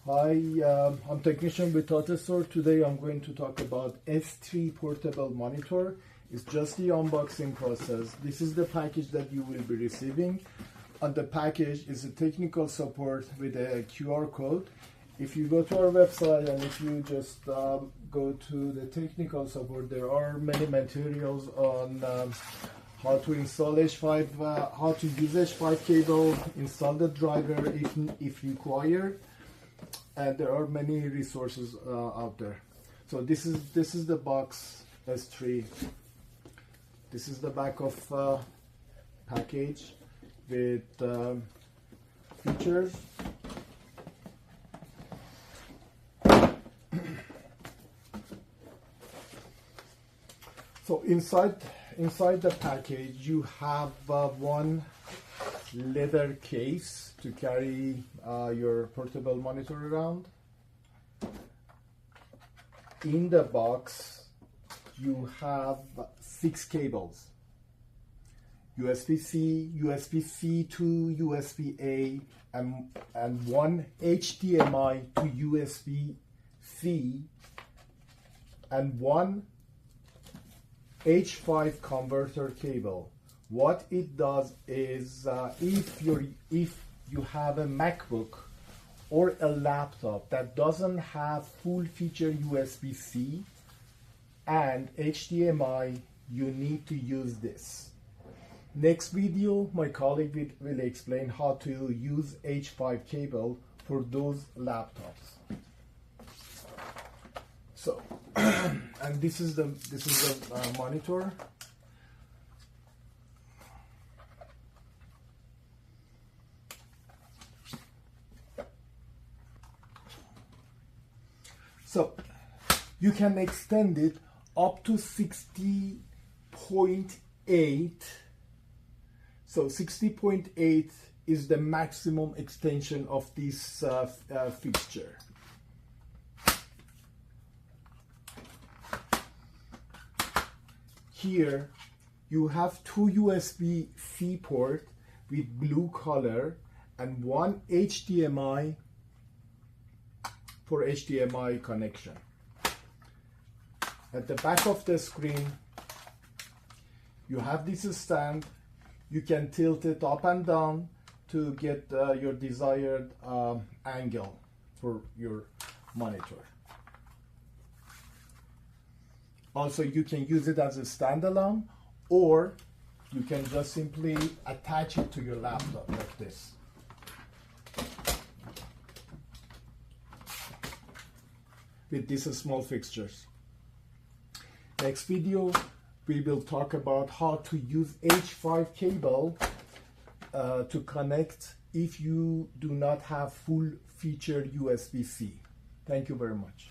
Hi, I'm technician with TUTT S3. Today I'm going to talk about S3 portable monitor. It's just the unboxing process. This is the package that you will be receiving. On the package is a technical support with a QR code. If you go to our website and if you just go to the technical support, there are many materials on how to install H5, how to use H5 cable, install the driver if required. And there are many resources out there. So this is the box S3. This is the back of package with features. So inside the package you have one leather case to carry your portable monitor around. In the box you have 6 cables: USB-C, USB-C to USB-A, and one HDMI to USB-C, and one H5 converter cable. What it does is if you have a MacBook or a laptop that doesn't have full feature USB-C and HDMI, you need to use this. Next video, my colleague will explain how to use H5 cable for those laptops. So, and this is the monitor. So you can extend it up to 60.8. So 60.8 is the maximum extension of this fixture. Here you have 2 USB-C port with blue color and one HDMI for HDMI connection. At the back of the screen you have this stand. You can tilt it up and down to get your desired angle for your monitor. Also, you can use it as a standalone, or you can just simply attach it to your laptop like this. With these small fixtures. Next video, we will talk about how to use H5 cable to connect if you do not have full featured USB-C. Thank you very much.